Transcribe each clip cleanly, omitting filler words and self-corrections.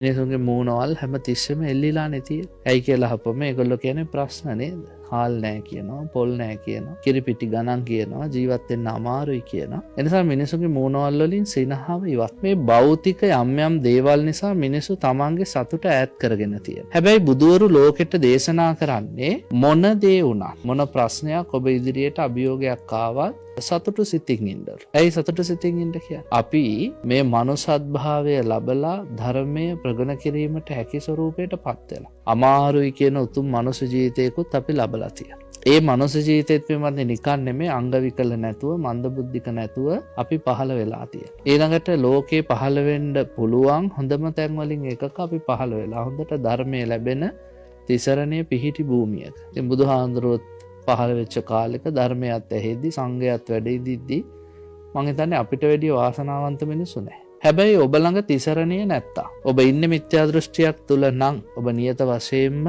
මිනිසුන්ගේ මූණවල් හැම තිස්සෙම එල්ලිලා නැතිය. ඇයි කියලා අහපම ඒගොල්ලෝ කියන්නේ ප්‍රශ්න නේද? හාල් නැහැ කියනවා, පොල් නැහැ කියනවා, කිරිපිටි ගණන් කියනවා, ජීවත් වෙන්න අමාරුයි කියනවා. එනිසා මිනිසුන්ගේ මූණවල් වලින් සිනහව ඉවත්. මේ භෞතික යම් යම් දේවල් නිසා මිනිසු තමන්ගේ සතුට ඈත් කරගෙන තියෙනවා. හැබැයි බුදුවරු ලෝකෙට දේශනා කරන්නේ මොන දේ වුණත් මොන ප්‍රශ්නයක් ඔබ ඉදිරියට අභියෝගයක් ආවත් සතුටු සිතින් ඉන්න. ඇයි සතුටු සිතින් ඉන්න කියන්නේ? අපි මේ මනුසත්භාවය ලබලා ධර්මය ප්‍රගුණ කිරීමට හැකි ස්වරූපයට පත් වෙලා. අමාරුයි කියන උතුම් මනුෂ්‍ය ජීවිතයකුත් අපි ලබලා තියෙනවා. ඒ මනුෂ්‍ය ජීවිතෙත් පිළිබඳ නිකන් නෙමෙයි අංග විකල නැතුව, මන්දබුද්ධික නැතුව අපි පහළ වෙලා තියෙනවා. ඊළඟට ලෝකේ පහළ වෙන්න පුළුවන් හොඳම තැන් වලින් එකක අපි පහළ වෙලා. හොඳට ධර්මයේ ලැබෙන තිසරණයේ පිහිටි භූමියක. ඉතින් බුදුහාඳුරුවෝ පහළ වෙච්ච කාලෙක ධර්මයත් ඇහෙද්දි සංඝයාත් වැඩ ඉදිද්දි මම හිතන්නේ අපිට වැඩිය වාසනාවන්ත මිනිස්සු නැහැ. හැබැයි ඔබ ළඟ තිසරණිය නැත්තා. ඔබ ඉන්නේ මිත්‍යා දෘෂ්ටියක් තුල නම් ඔබ නියත වශයෙන්ම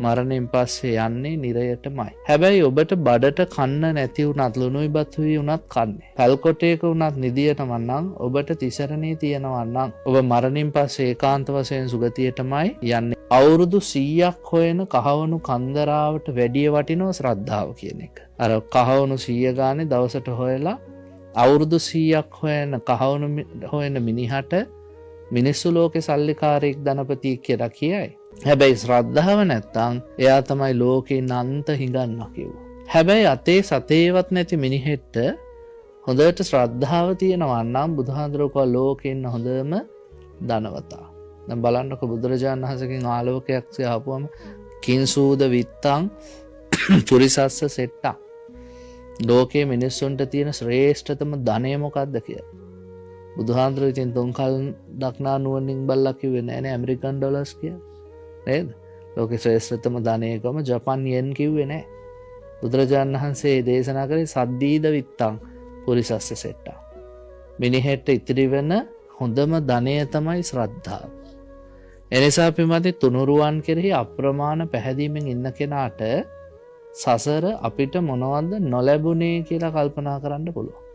මරණයෙන් පස්සේ යන්නේ නිරයටමයි. හැබැයි ඔබට බඩට කන්න නැති වුණත් ලුණුයි බතුයි වුණත් කන්නේ. පැල්කොටේක වුණත් නිදියටම නම් ඔබට තිසරණේ තියෙනවා නම් ඔබ මරණයෙන් පස්සේ ඒකාන්ත වශයෙන් සුගතියටමයි යන්නේ. අවුරුදු 100ක් හොයන කහවණු කන්දරාවට වැඩිය වටිනවා ශ්‍රද්ධාව කියන එක. අර කහවණු 100 ගානේ දවසට හොයලා අවුරුදු 100ක් හොයන කහවණු හොයන මිනිහට මිනිස්සු ලෝකේ සල්ලිකාරයෙක් ධනපතියෙක් කියලා කියයි. හැබැයි ශ්‍රද්ධාව නැත්තම් එයා තමයි ලෝකේ නන්ත හිඟන්නා කිව්වා. හැබැයි අතේ සතේවත් නැති මිනිහෙට හොඳට ශ්‍රද්ධාව තියෙනවා නම් බුදුහාඳුරෝ ලෝකේ ඉන්න හොඳම ධනවතා. දැන් බලන්නකො බුදුරජාණන් වහන්සේගෙන් ආලෝකයක් සියාපුවම කිංසූද විත්තං පුරිසස්ස සෙට්ටා. ලෝකයේ මිනිස්සුන්ට තියෙන ශ්‍රේෂ්ඨතම ධනය මොකක්ද කියලා. බුදුහාඳුරෝ ඉතින් තුන්කල් දක්නා නුවණින් බල්ලා කිව්වේ නෑනේ ඇමරිකන් ඩොලර්ස් කියලා. නේද? ලෝකේ ශ්‍රේෂ්ඨතම ධනයකම ජපන් යෙන් කිව්වේ නෑ. බුදුරජාණන් වහන්සේ දේශනා කරේ සද්දීද විත්තං පුරිසස්ස සෙට්ටා. මිනිහෙට ඉතිරි වෙන හොඳම ධනය තමයි ශ්‍රද්ධාව. එනිසා පින්වත්නි තුනුරුවන් කෙරෙහි අප්‍රමාණ පැහැදීමෙන් ඉන්න කෙනාට සසර අපිට මොනවද නොලැබුණේ කියලා කල්පනා කරන්න පුළුවන්.